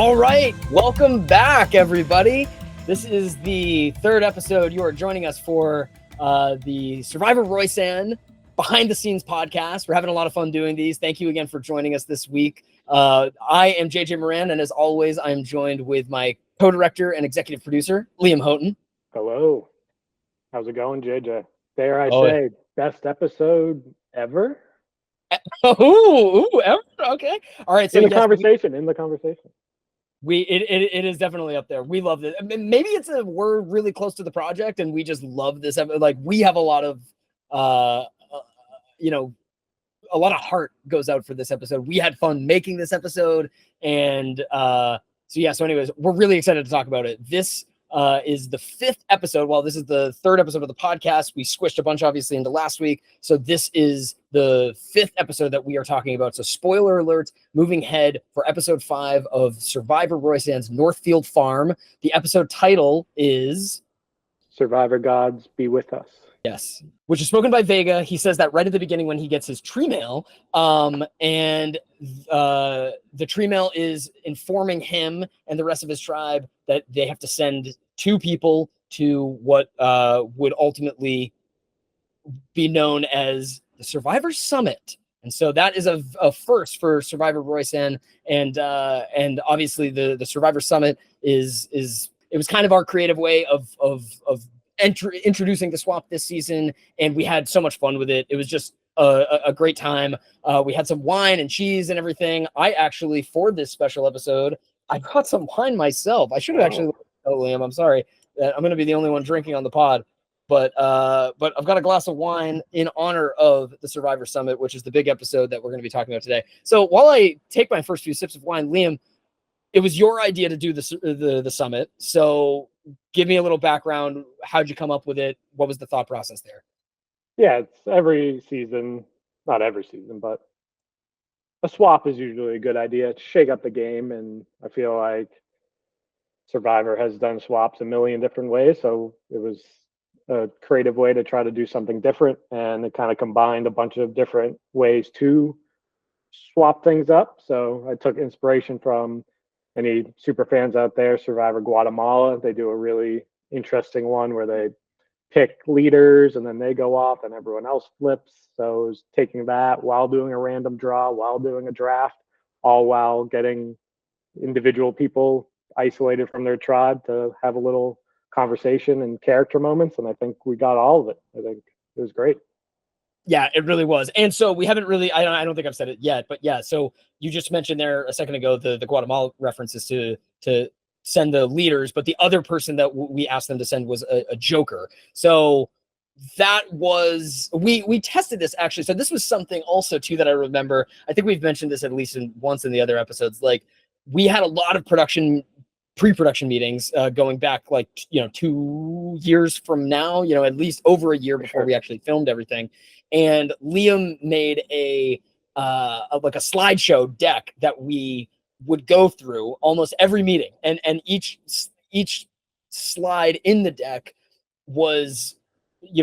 All right, welcome back, everybody. This is the third episode. You are joining us for the Survivor Roysan behind-the-scenes podcast. We're having a lot of fun doing these. Thank you again for joining us this week. I am JJ Moran, and as always, I am joined with my co-director and executive producer, Liam Houghton. Hello. How's it going, JJ? Dare I say, best episode ever? Ever? Okay. All right. So in the conversation. It is definitely up there. We love it. I mean, maybe we're really close to the project and we just love this. Like, we have a lot of, a lot of heart goes out for this episode. We had fun making this episode. And so anyways, we're really excited to talk about it. This is the fifth episode. Well, this is the third episode of the podcast. We squished a bunch, obviously, into last week. So this is the fifth episode that we are talking about. So spoiler alert, moving ahead for episode 5 of Survivor Roysan's Northfield Farm. The episode title is Survivor Gods Be With Us. Yes, which is spoken by Vega. He says that right at the beginning when he gets his tree mail. And the tree mail is informing him and the rest of his tribe that they have to send 2 people to what would ultimately be known as the Survivor Summit. And so that is a first for Survivor Roysan. And obviously the Survivor Summit it was kind of our creative way of introducing the swap this season, and we had so much fun with it. It was just a great time. We had some wine and cheese and everything. I actually, for this special episode, I brought some wine myself. I should have actually. Oh, Liam, I'm sorry. I'm going to be the only one drinking on the pod, but I've got a glass of wine in honor of the Survivor Summit, which is the big episode that we're going to be talking about today. So while I take my first few sips of wine, Liam, it was your idea to do the summit. So give me a little background. How'd you come up with it? What was the thought process there? Yeah, it's every season, not every season, but a swap is usually a good idea to shake up the game. And I feel like Survivor has done swaps a million different ways. So it was a creative way to try to do something different. And it kind of combined a bunch of different ways to swap things up. So I took inspiration from any super fans out there, Survivor Guatemala. They do a really interesting one where they pick leaders and then they go off and everyone else flips. So it was taking that while doing a random draw, while doing a draft, all while getting individual people isolated from their tribe to have a little conversation and character moments. And I think we got all of it. I think it was great. Yeah, it really was. And so we haven't really, I don't think I've said it yet, but yeah, so you just mentioned there a second ago, the Guatemala references to send the leaders, but the other person that we asked them to send was a joker. So that was, we tested this actually. So this was something also too, that I remember, I think we've mentioned this at least once in the other episodes. Like, we had a lot of pre-production meetings going back 2 years from now, at least over a year before we actually filmed everything. And Liam made a slideshow deck that we would go through almost every meeting, and each slide in the deck was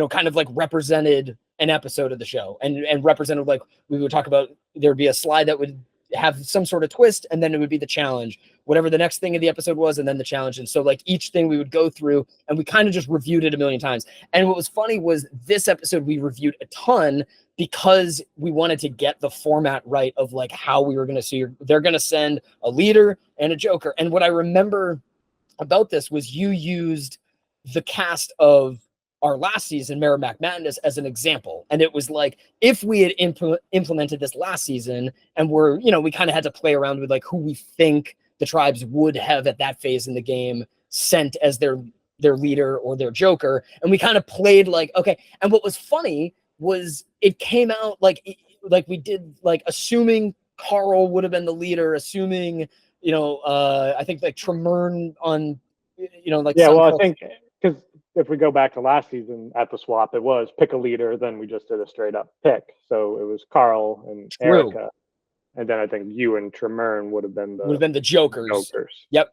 kind of like represented an episode of the show, and represented, like, we would talk about, there would be a slide that would have some sort of twist, and then it would be the challenge, whatever the next thing of the episode was, and then the challenge. And so, like, each thing we would go through, and we kind of just reviewed it a million times. And what was funny was this episode we reviewed a ton because we wanted to get the format right of like how we were going to see. They're going to send a leader and a joker. And what I remember about this was you used the cast of our last season, Merrimack Madness, as an example. And it was like, if we had implemented this last season, and we kind of had to play around with like who we think the tribes would have at that phase in the game sent as their leader or their joker. And we kind of played like, okay. And what was funny was it came out like we did, like, assuming Carl would have been the leader, assuming, I think like Tremern on, like, yeah, well, I think because if we go back to last season at the swap, it was pick a leader, then we just did a straight up pick. So it was Carl and Erica. And then I think you and Tremern would have been the jokers. Yep.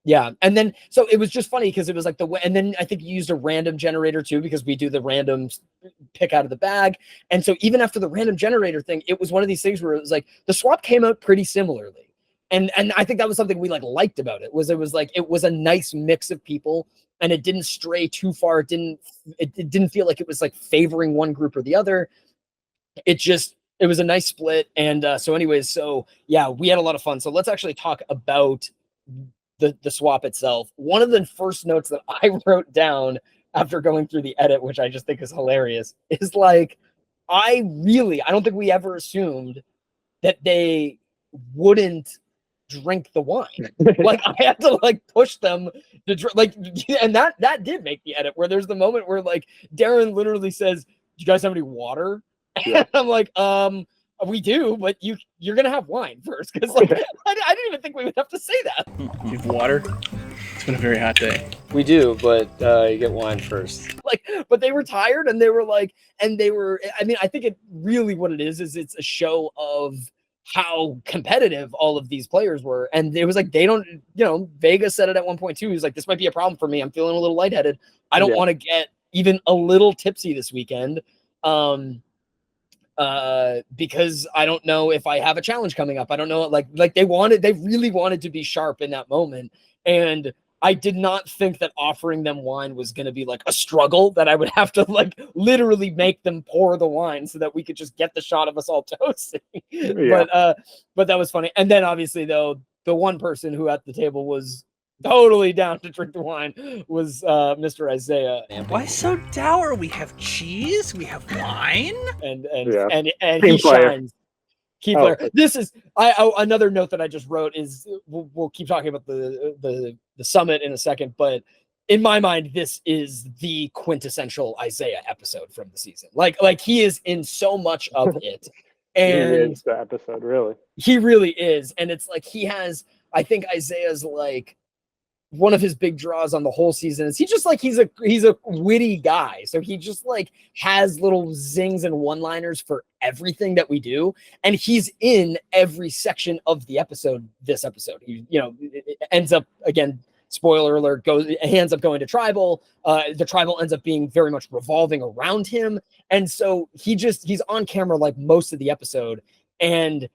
Yeah. And then, so it was just funny because it was like and then I think you used a random generator too, because we do the random pick out of the bag. And so even after the random generator thing, it was one of these things where it was like the swap came out pretty similarly. And I think that was something we liked about it was it was a nice mix of people, and it didn't stray too far. It didn't feel like it was favoring one group or the other. It was a nice split. And so anyways, so yeah, we had a lot of fun. So let's actually talk about the swap itself. One of the first notes that I wrote down after going through the edit, which I just think is hilarious, is I don't think we ever assumed that they wouldn't drink the wine. I had to push them to drink, and that did make the edit where there's the moment where Darren literally says, "Do you guys have any water?" Yeah. And I'm we do, but you're gonna have wine first, because I didn't even think we would have to say that. Do you have water? It's been a very hot day. We do, but you get wine first. But they were tired, and they were I mean, I think it really what it is it's a show of how competitive all of these players were. And it was they don't, Vega said it at one point too. He was this might be a problem for me. I'm feeling a little lightheaded. I don't want to get even a little tipsy this weekend. Because I don't know if I have a challenge coming up. I don't know. They really wanted to be sharp in that moment. And I did not think that offering them wine was going to be a struggle, that I would have to literally make them pour the wine so that we could just get the shot of us all toasting. Yeah. But that was funny. And then obviously though, the one person who at the table was totally down to drink the wine was Mr. Isaiah. Why so dour? We have cheese, we have wine, and he shines. Key player. This is another note that I just wrote is we'll keep talking about the summit in a second, but in my mind, this is the quintessential Isaiah episode from the season. He is in so much of it, and he is the episode, really. He really is, and it's he has. I think Isaiah's one of his big draws on the whole season is he's a witty guy. So he just has little zings and one-liners for everything that we do. And he's in every section of the episode, this episode. It ends up, again, spoiler alert, he ends up going to tribal. The tribal ends up being very much revolving around him. And so he's on camera most of the episode. And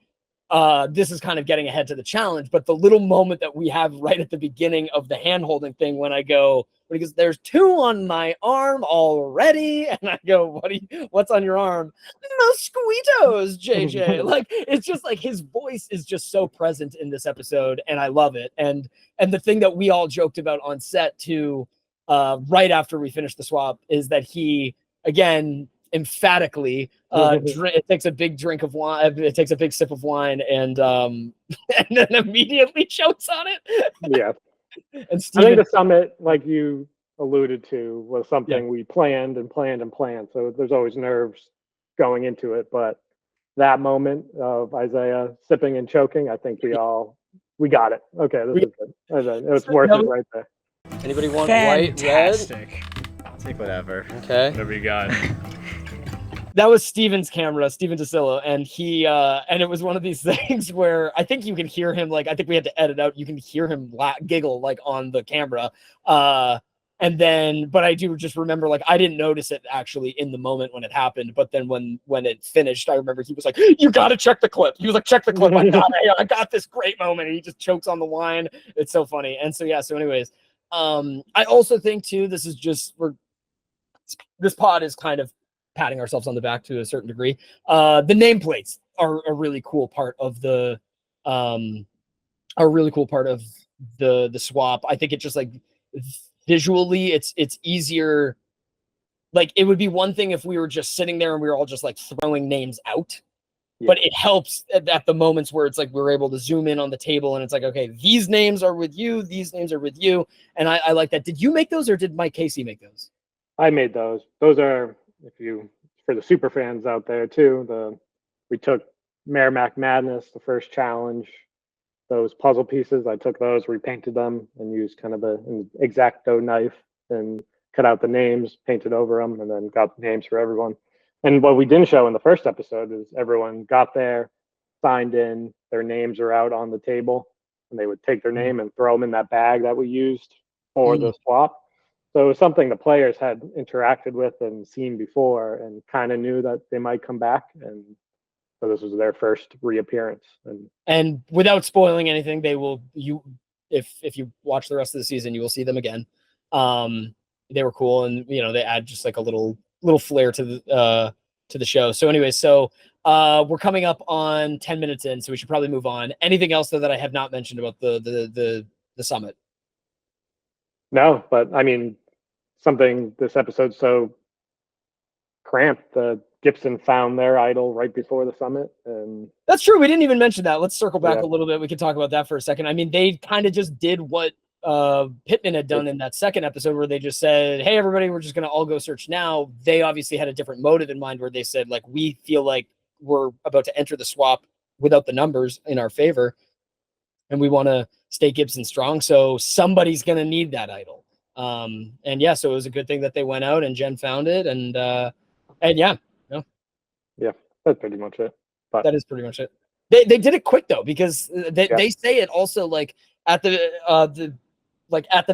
this is kind of getting ahead to the challenge, but the little moment that we have right at the beginning of the hand-holding thing when he goes, "There's 2 on my arm already," and I go, what's on your arm? Mosquitoes, JJ. It's just his voice is just so present in this episode, and I love it. And the thing that we all joked about on set too, right after we finished the swap, is that he, again, emphatically it takes a big drink of wine, it takes a big sip of wine, and and then immediately chokes on it. Yeah. And Steven, I think the summit, like you alluded to, was something we planned. So there's always nerves going into it, but that moment of Isaiah sipping and choking, I think we got it. Okay, this is good. It was worth it right there. Anybody want fantastic. White, red? I'll take whatever. Okay. Whatever you got. That was Steven's camera, Steven DeSillo, and he and it was one of these things where I think you can hear him, I think we had to edit out, you can hear him giggle on the camera. And then, but I do just remember, I didn't notice it actually in the moment when it happened, but then when it finished, I remember he was like, "You got to check the clip." He was like, "Check the clip. I got this great moment." And he just chokes on the wine. It's so funny. And so, yeah. So anyways, I also think too, this pod is kind of patting ourselves on the back to a certain degree. The nameplates are a really cool part of the swap. I think it just visually it's easier. It would be one thing if we were just sitting there and we were all just throwing names out. Yeah. But it helps at the moments where it's we're able to zoom in on the table and it's okay, these names are with you, these names are with you. And I like that. Did you make those or did Mike Casey make those? I made those. Those are, for the super fans out there too, we took Merrimack Madness, the first challenge, those puzzle pieces, I took those, repainted them, and used kind of an X-Acto knife and cut out the names, painted over them, and then got the names for everyone. And what we didn't show in the first episode is everyone got there, signed in, their names are out on the table, and they would take their name and throw them in that bag that we used for the swap. So it was something the players had interacted with and seen before and kind of knew that they might come back. And So this was their first reappearance. And without spoiling anything, if you watch the rest of the season, you will see them again. They were cool, and they add just like a little flair to the show. So anyway, we're coming up on 10 minutes in, so we should probably move on. Anything else though that I have not mentioned about the summit? No, but I mean, something this episode's so cramped. Gibson found their idol right before the summit, and that's true. We didn't even mention that. Let's circle back Yeah. a little bit. We can talk about that for a second. I mean, they kind of just did what Pittman had done in that second episode, where they just said, "Hey, everybody, we're just going to all go search now." They obviously had a different motive in mind, where they said, like, we feel like we're about to enter the swap without the numbers in our favor, and we want to stay Gibson strong. So somebody's going to need that idol. And yeah, so it was a good thing that they went out and Jen found it, and yeah, that's pretty much it. But that is pretty much it. They did it quick though, because they say it also like at the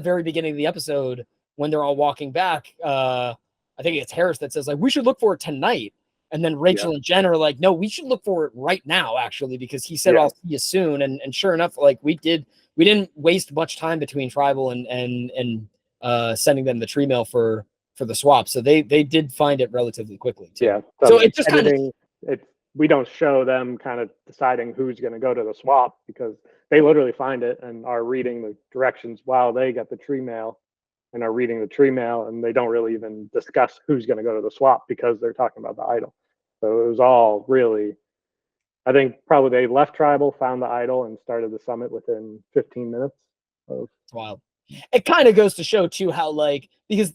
very beginning of the episode when they're all walking back. I think it's Harris that says like we should look for it tonight, and then Rachel and Jen are like, no, we should look for it right now actually, because he said I'll see you soon, and sure enough, like we didn't waste much time between Tribal and sending them the tree mail for the swap, so they did find it relatively quickly too. Yeah, so it just kind of we don't show them kind of deciding who's going to go to the swap, because they literally find it and are reading the directions while they get the tree mail and are reading the tree mail, and they don't really even discuss who's going to go to the swap because they're talking about the idol. So it was all really, I think probably they left Tribal, found the idol, and started the summit within 15 minutes. Wild. It kind of goes to show too how because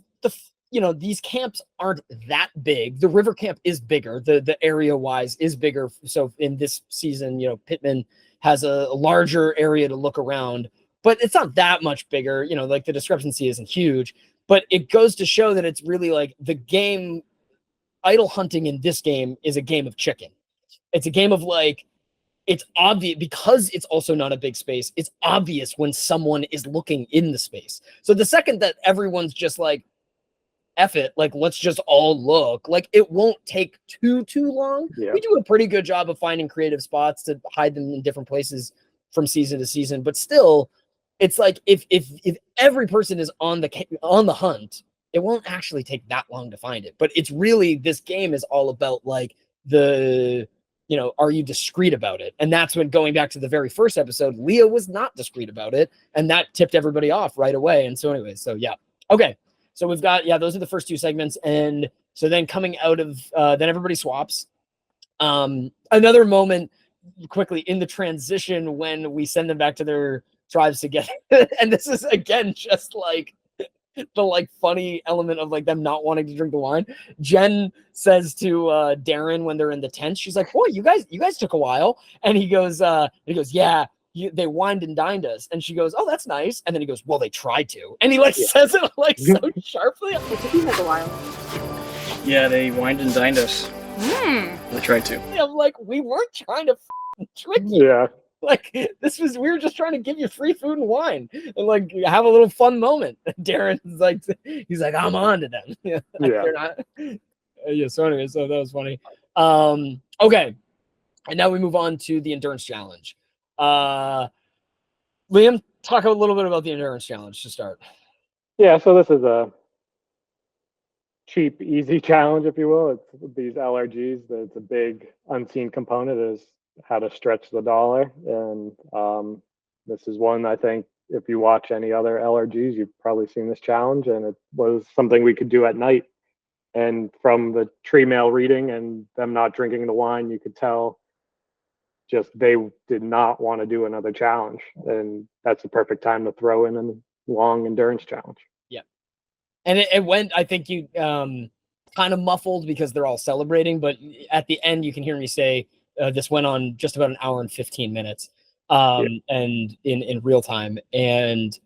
these camps aren't that big. The river camp is bigger. The area wise is bigger. So in this season, Pittman has a larger area to look around, but it's not that much bigger. Like the discrepancy isn't huge, but it goes to show that it's really like the game. Idol hunting in this game is a game of chicken. It's a game of it's obvious because it's also not a big space. It's obvious when someone is looking in the space. So the second that everyone's just like, F it, let's just all look, it won't take too long. We do a pretty good job of finding creative spots to hide them in different places from season to season, but still it's like if every person is on the hunt, it won't actually take that long to find it. But it's really, this game is all about are you discreet about it? And that's when, going back to the very first episode, Leah was not discreet about it, and that tipped everybody off right away. And so anyway, okay. So we've got, those are the first two segments. And so then coming out of, then everybody swaps. Another moment quickly in the transition when we send them back to their tribes together. And this is, again, just the funny element of them not wanting to drink the wine. Jen says to Darren when they're in the tent, she's like, boy, you guys took a while. And he goes, yeah. They wined and dined us, and she goes, oh, that's nice. And then he goes, well, they tried to, and he says it so sharply. It took you a while. Yeah, they wined and dined us. They tried to. I'm like, we weren't trying to trick you. Yeah, we were just trying to give you free food and wine and have a little fun moment. Darren's he's like, I'm on to them. They're not. So anyway, so that was funny. Okay, and now we move on to the endurance challenge. Liam, talk a little bit about the endurance challenge to start. Yeah, so this is a cheap, easy challenge, if you will. It's these LRGs. It's a big unseen component is how to stretch the dollar. And this is one, I think, if you watch any other LRGs, you've probably seen this challenge, and it was something we could do at night. And from the tree mail reading and them not drinking the wine, you could tell just they did not want to do another challenge, and that's the perfect time to throw in a long endurance challenge. Yeah, and it went, I think you kind of muffled because they're all celebrating, but at the end you can hear me say this went on just about an hour and 15 minutes and in real time, and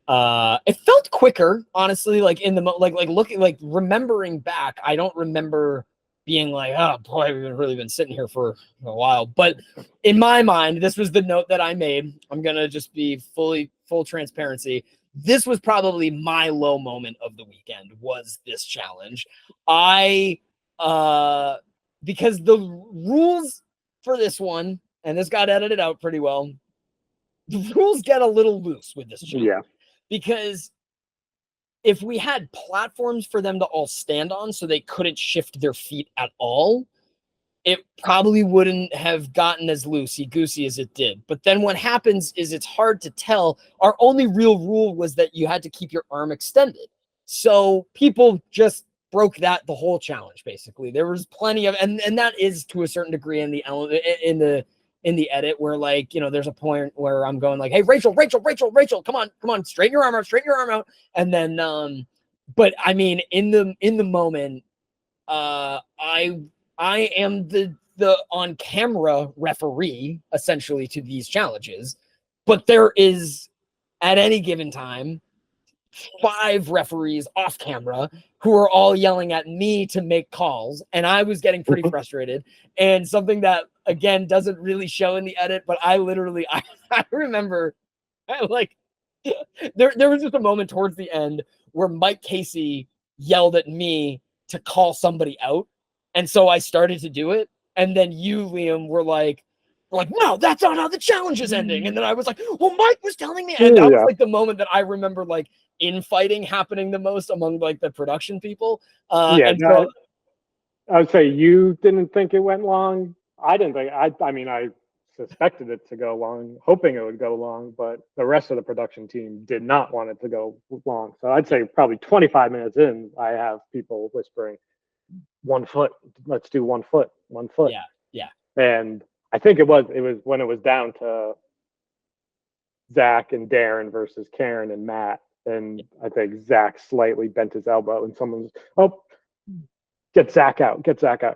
it felt quicker, honestly. In the looking, remembering back, I don't remember being like, oh boy, we've really been sitting here for a while. But in my mind, this was the note that I made. I'm gonna just be full transparency. This was probably my low moment of the weekend, was this challenge. Because the rules for this one, and this got edited out pretty well, the rules get a little loose with this challenge. Yeah. Because if we had platforms for them to all stand on so they couldn't shift their feet at all, it probably wouldn't have gotten as loosey-goosey as it did. But then what happens is it's hard to tell. Our only real rule was that you had to keep your arm extended. So people just broke that the whole challenge, basically. There was plenty of, and that is to a certain degree in the edit where, like, you know, there's a point where I'm going like, hey, Rachel, come on, straighten your arm out. And then, but I mean, in the moment, I am the on camera referee essentially to these challenges, but there is at any given time 5 referees off camera who are all yelling at me to make calls, and I was getting pretty frustrated. And something that again doesn't really show in the edit, but I literally I remember like there was just a moment towards the end where Mike Casey yelled at me to call somebody out, and so I started to do it, and then you, Liam, were like, no, that's not how the challenge is ending. And then I was like, well, Mike was telling me, and that was like the moment that I remember like infighting happening the most among like the production people. So I would say you didn't think it went long. I didn't think. I mean, I suspected it to go long, hoping it would go long, but the rest of the production team did not want it to go long. So I'd say probably 25 minutes in, I have people whispering, 1 foot. Let's do 1 foot. 1 foot. Yeah. And I think it was when it was down to Zach and Darren versus Karen and Matt. And I think Zach slightly bent his elbow and someone's, get Zach out.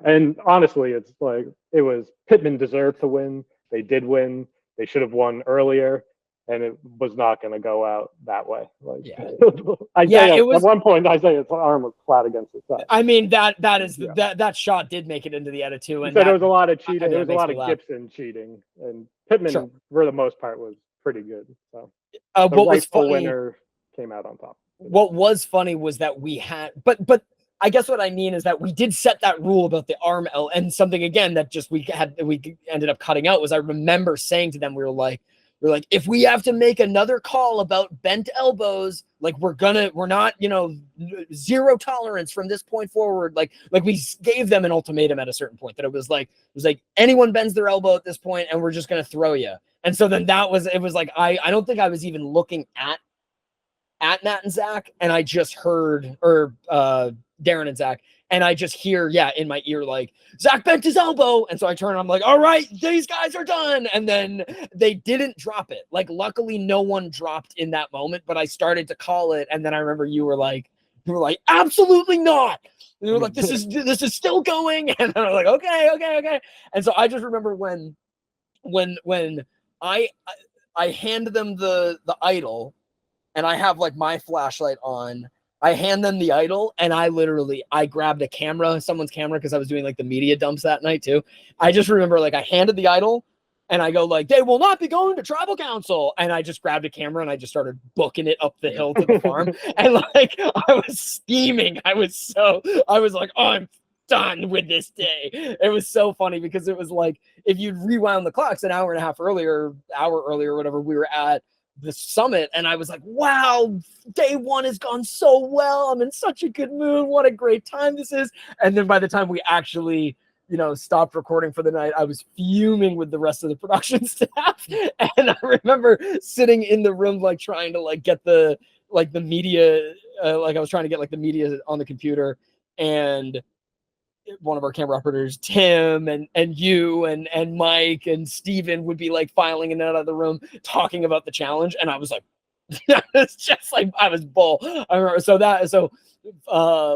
And honestly, it's like, it was Pittman deserved to win. They did win. They should have won earlier. And it was not going to go out that way. Like, it was, at one point, Isaiah's arm was flat against his side. I mean, that shot did make it into the edit too. And there was a lot of cheating. There was a lot of Gibson cheating, and Pittman, for the most part, was pretty good. So the rightful winner came out on top. What was funny was that we had, but I guess what I mean is that we did set that rule about the arm L, and something again that just we ended up cutting out was, I remember saying to them, we're like, if we have to make another call about bent elbows, like we're not, zero tolerance from this point forward. Like we gave them an ultimatum at a certain point that it was like anyone bends their elbow at this point and we're just going to throw you. And so then it was like, I don't think I was even looking at Matt and Zach, and I just heard, or Darren and Zach, and I just hear, in my ear, like, Zach bent his elbow. And so I turn and I'm like, all right, these guys are done. And then they didn't drop it. Like, luckily no one dropped in that moment, but I started to call it. And then I remember you were like, absolutely not. And you were like, this is still going. And I was like, okay. And so I just remember when I hand them the idol, and I have like my flashlight on, I hand them the idol, and I grabbed a camera, someone's camera, because I was doing like the media dumps that night too. I just remember like I handed the idol and I go like, they will not be going to tribal council. And I just grabbed a camera and I just started booking it up the hill to the farm. And like, I was steaming. I was like, oh, I'm done with this day. It was so funny because it was like, if you'd rewound the clocks an hour earlier, whatever, we were at the summit, and I was like, wow, day 1 has gone so well. I'm in such a good mood. What a great time this is. And then by the time we actually, stopped recording for the night, I was fuming with the rest of the production staff. And I remember sitting in the room, like trying to like get the media, like I was trying to get like the media on the computer, and one of our camera operators, Tim, and you and Mike and Steven would be like filing in and out of the room talking about the challenge. And I was like, it's just like I was bull. I remember, so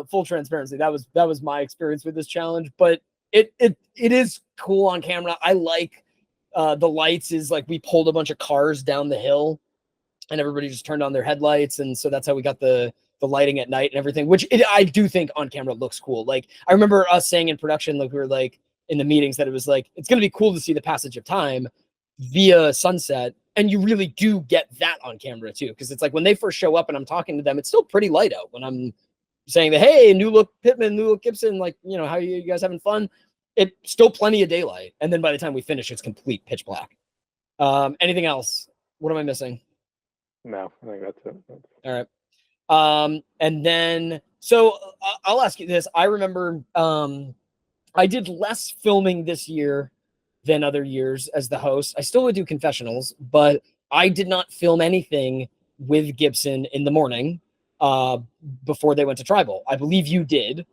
full transparency, that was my experience with this challenge. But it is cool on camera. I like the lights is like we pulled a bunch of cars down the hill and everybody just turned on their headlights, and so that's how we got the lighting at night and everything, which I do think on camera looks cool. Like I remember us saying in production, like we were like in the meetings, that it was like, it's going to be cool to see the passage of time via sunset. And you really do get that on camera too. Cause it's like when they first show up and I'm talking to them, it's still pretty light out when I'm saying that, hey, new look Pittman, new look Gibson, like, how are you guys having fun? it's still plenty of daylight. And then by the time we finish, it's complete pitch black. Anything else? What am I missing? No, I think that's it. All right. And then, so I'll ask you this. I remember I did less filming this year than other years as the host. I still would do confessionals, but I did not film anything with Gibson in the morning before they went to tribal. I believe you did.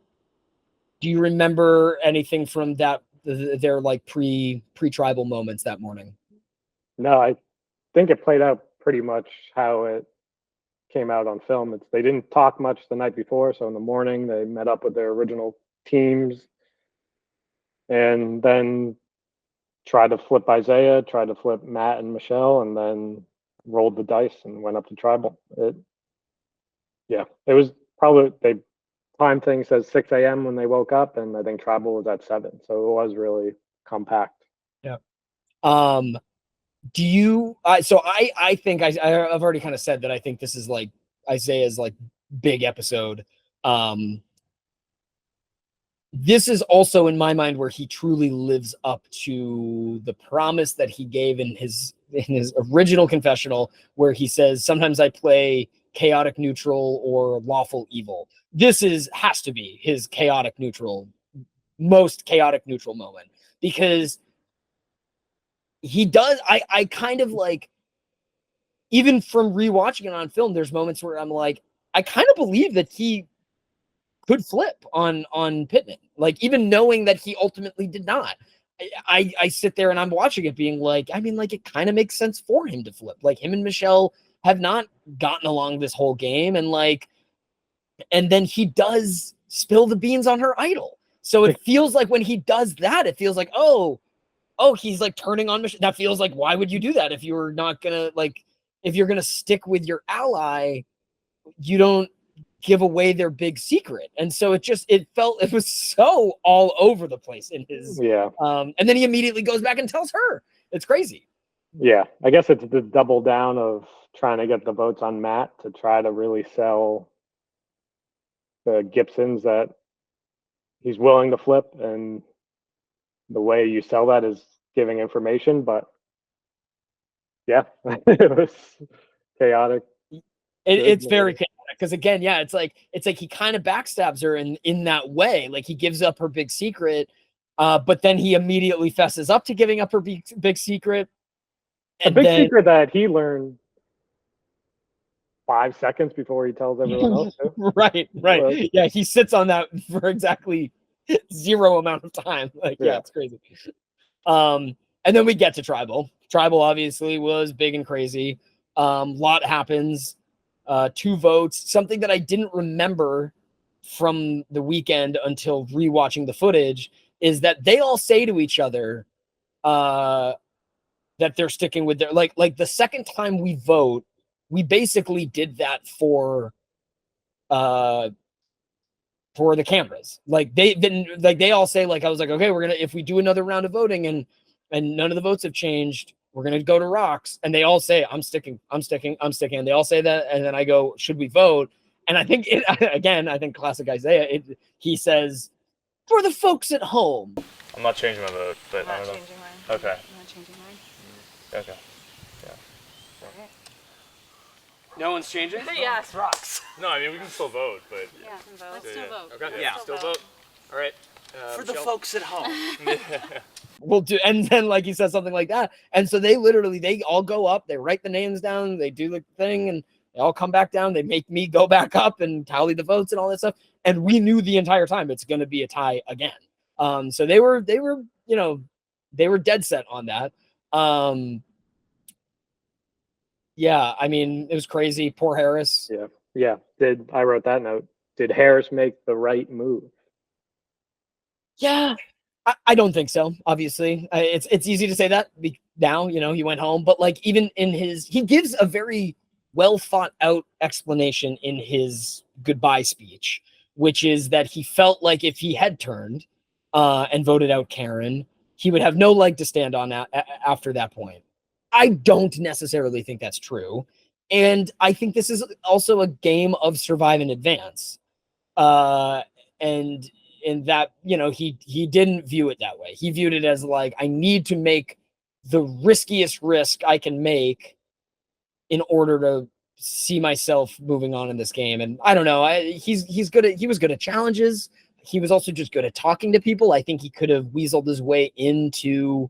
Do you remember anything from that, their like pre-tribal moments that morning? No, I think it played out pretty much how it came out on film. They didn't talk much the night before, so in the morning they met up with their original teams and then tried to flip Isaiah, tried to flip Matt and Michelle, and then rolled the dice and went up to tribal. It was probably, time thing says 6 a.m. when they woke up, and I think tribal was at 7, so it was really compact. Yeah. Do you? So I think I've already kind of said that I think this is like Isaiah's like big episode. This is also in my mind where he truly lives up to the promise that he gave in his original confessional, where he says, sometimes I play chaotic neutral or lawful evil. This has to be his chaotic neutral, most chaotic neutral moment, because he does. I kind of like, even from rewatching it on film, there's moments where I'm like, I kind of believe that he could flip on Pittman, like even knowing that he ultimately did not. I sit there and I'm watching it being like, I mean, like it kind of makes sense for him to flip. Like him and Michelle have not gotten along this whole game, and like, and then he does spill the beans on her idol. So it feels like when he does that, it feels like, oh, he's like turning on Michelle. That feels like, why would you do that if you're not gonna, like, if you're gonna stick with your ally, you don't give away their big secret. And so it was so all over the place in his and then he immediately goes back and tells her. It's crazy. Yeah, I guess it's the double down of trying to get the votes on Matt to try to really sell the Gibsons that he's willing to flip, and the way you sell that is giving information. But yeah, it was chaotic. It's very chaotic because again, yeah, it's like he kind of backstabs her in that way. Like he gives up her big secret, but then he immediately fesses up to giving up her big secret. A big secret that he learned 5 seconds before he tells everyone else. Right. Yeah, he sits on that for exactly 0 amount of time. Like, yeah, it's crazy. And then we get to tribal. Tribal obviously was big and crazy. Lot happens. 2 votes. Something that I didn't remember from the weekend until rewatching the footage is that they all say to each other that they're sticking with their, like the second time we vote, we basically did that for the cameras. Like they all say, like, I was like, okay, we're gonna, if we do another round of voting and none of the votes have changed, we're gonna go to rocks. And they all say, I'm sticking. And they all say that, and then I go, should we vote? And I think I think classic Isaiah, he says, for the folks at home. I'm not changing my vote, but I'm not changing mine. Okay. I'm not changing mine. Okay. Okay. No one's changing? Yes. Rocks. No, I mean we can still vote, but Yeah, vote. Let's still vote. Okay. Yeah. Still vote. All right. For the Michelle? folks at home. We'll do, and then like he says something like that, and so they all go up, they write the names down, they do the thing, and they all come back down. They make me go back up and tally the votes and all that stuff. And we knew the entire time it's going to be a tie again. So they were dead set on that. Yeah, I mean, it was crazy. Poor Harris. Yeah. I wrote that note. Did Harris make the right move? Yeah, I don't think so. Obviously, it's easy to say that now. He went home, but like even in he gives a very well thought out explanation in his goodbye speech, which is that he felt like if he had turned and voted out Karen, he would have no leg to stand on after that point. I don't necessarily think that's true, and I think this is also a game of survive and advance, and in that, he didn't view it that way. He viewed it as like, I need to make the riskiest risk I can make in order to see myself moving on in this game. And I don't know, he was good at challenges. He was also just good at talking to people. I think he could have weaseled his way into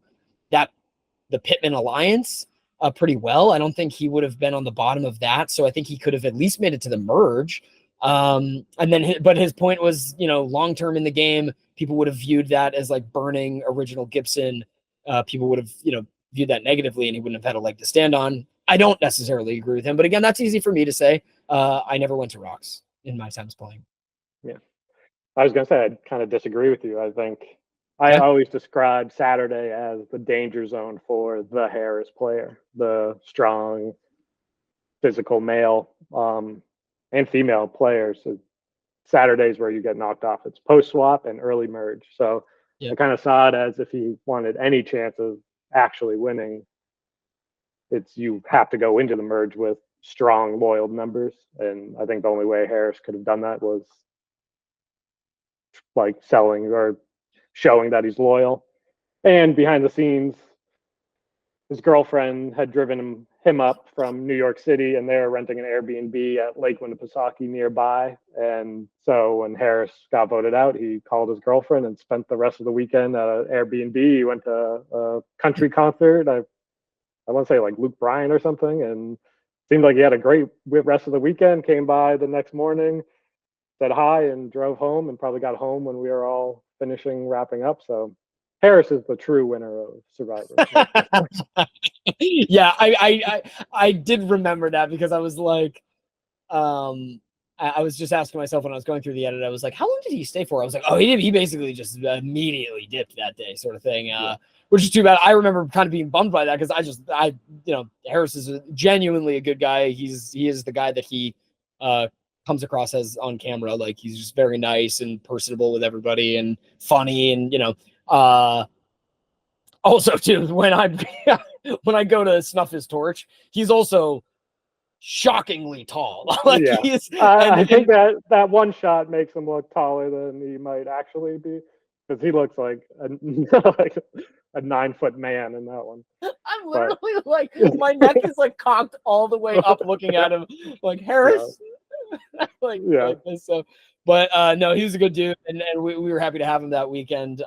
the Pittman alliance pretty well. I don't think he would have been on the bottom of that. So I think he could have at least made it to the merge. But his point was, long-term in the game, people would have viewed that as like burning original Gibson. People would have, viewed that negatively, and he wouldn't have had a leg to stand on. I don't necessarily agree with him, but again, that's easy for me to say. I never went to Rocks in my times playing. Yeah. I was going to say, I'd kind of disagree with you. I think I always describe Saturday as the danger zone for the Harris player, the strong, physical male and female players. So Saturday's where you get knocked off. It's post-swap and early merge. So I kind of saw it as if he wanted any chance of actually winning, you have to go into the merge with strong, loyal members. And I think the only way Harris could have done that was like selling or showing that he's loyal. And behind the scenes, his girlfriend had driven him up from New York City, and they were renting an Airbnb at Lake Winnipesaukee nearby. And so when Harris got voted out, he called his girlfriend and spent the rest of the weekend at an Airbnb. He went to a country concert. I want to say like Luke Bryan or something, and seemed like he had a great rest of the weekend. Came by the next morning, said hi, and drove home, and probably got home when we were all wrapping up. So Harris is the true winner of Survivor. Yeah, I did remember that because I was like, I was just asking myself when I was going through the edit, I was like, how long did he stay for? I was like, oh, he basically just immediately dipped that day, sort of thing. Which is too bad. I remember kind of being bummed by that because Harris is genuinely a good guy. He is the guy that he comes across as on camera. Like, he's just very nice and personable with everybody and funny. And, also too, when I go to snuff his torch, he's also shockingly tall. Like, I think that one shot makes him look taller than he might actually be, because he looks like a 9-foot man in that one. I'm literally like, my neck is like cocked all the way up looking at him, like, Harris. Like so. But no, he was a good dude, and we were happy to have him that weekend.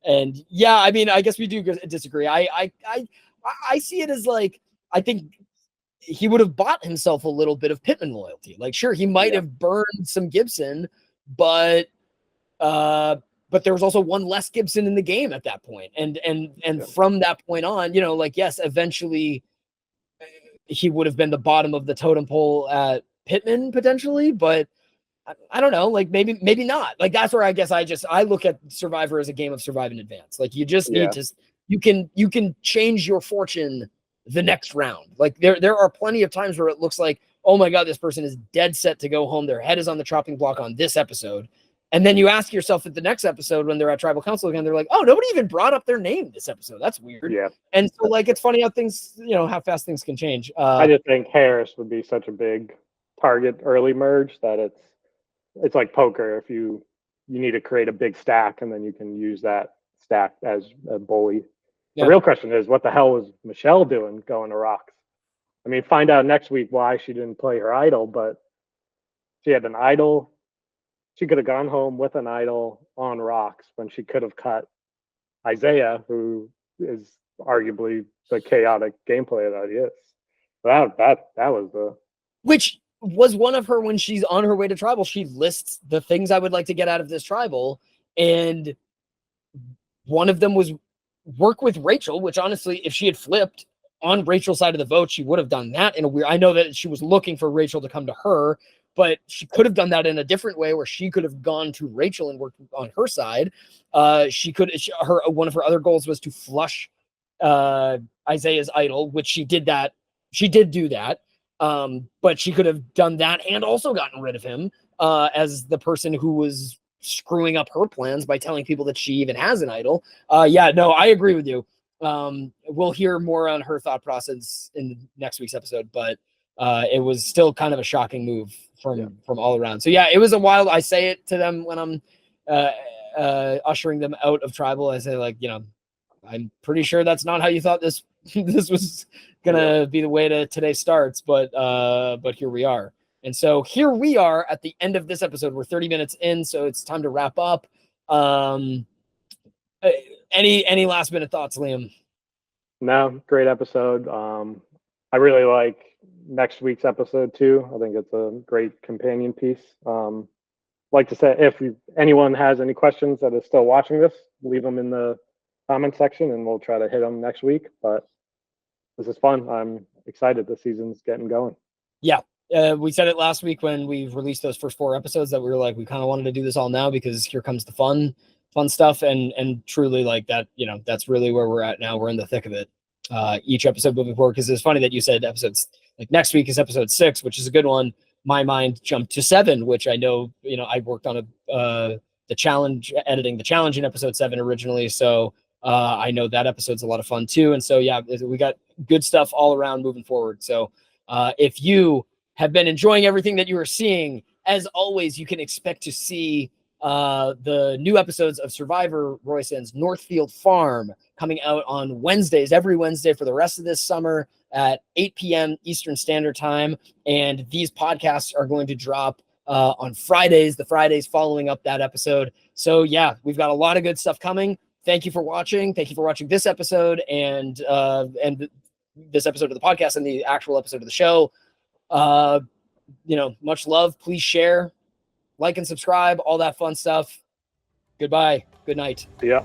And yeah, I mean, I guess we do disagree. I see it as like, I think he would have bought himself a little bit of Pittman loyalty. Like, sure, he might have burned some Gibson, but there was also one less Gibson in the game at that point. And from that point on, like, yes, eventually he would have been the bottom of the totem pole at Pittman potentially, but I don't know, like maybe not. Like, that's where I guess I look at Survivor as a game of survive in advance. Like, you just need to, you can change your fortune the next round. Like, there are plenty of times where it looks like, oh my God, this person is dead set to go home. Their head is on the chopping block on this episode. And then you ask yourself at the next episode when they're at Tribal Council again, they're like, oh, nobody even brought up their name this episode. That's weird. Yeah. And so, like, it's funny how things, how fast things can change. I just think Harris would be such a big target early merge that it's like poker. If you need to create a big stack, and then you can use that stack as a bully. The real question is, what the hell was Michelle doing going to Rocks? I mean, find out next week why she didn't play her idol, but she had an idol. She could have gone home with an idol on Rocks when she could have cut Isaiah, who is arguably the chaotic game player that he is. That was the... Which was one of her, when she's on her way to Tribal, she lists the things I would like to get out of this Tribal, and one of them was work with Rachel, which honestly, if she had flipped on Rachel's side of the vote, she would have done that in a weird... I know that she was looking for Rachel to come to her, but she could have done that in a different way, where she could have gone to Rachel and worked on her side. One of her other goals was to flush Isaiah's idol, which she did that. She did do that. But she could have done that and also gotten rid of him as the person who was screwing up her plans by telling people that she even has an idol. I agree with you. We'll hear more on her thought process in next week's episode, but it was still kind of a shocking move from all around. So yeah, it was a wild... I say it to them when I'm ushering them out of tribal. I say, like, I'm pretty sure that's not how you thought this this was gonna be the way to today starts, but here we are. And so here we are at the end of this episode. We're 30 minutes in, so it's time to wrap up. Any last minute thoughts, Liam? No, great episode. I really like next week's episode too. I think it's a great companion piece. Like to say, if anyone has any questions that is still watching this, leave them in the comment section and we'll try to hit them next week. But this is fun. I'm excited. The season's getting going. Yeah. We said it last week when we released those first 4 episodes that we were like, we kind of wanted to do this all now because here comes the fun stuff. And truly, like, that, that's really where we're at now. We're in the thick of it. Each episode moving forward, because it's funny that you said episodes, like, next week is episode 6, which is a good one. My mind jumped to 7, which I know, I worked on the challenge, editing the challenge in episode 7 originally. So I know that episode's a lot of fun too. And so, yeah, we got good stuff all around moving forward. So if you have been enjoying everything that you are seeing, as always, you can expect to see the new episodes of Survivor Roysan's Northfield Farm coming out on Wednesdays, every Wednesday for the rest of this summer at 8 p.m. Eastern Standard Time. And these podcasts are going to drop on Fridays, the Fridays following up that episode. So yeah, we've got a lot of good stuff coming. Thank you for watching. Thank you for watching this episode and this episode of the podcast and the actual episode of the show. Much love. Please share, like, and subscribe, all that fun stuff. Goodbye. Good night. Yeah.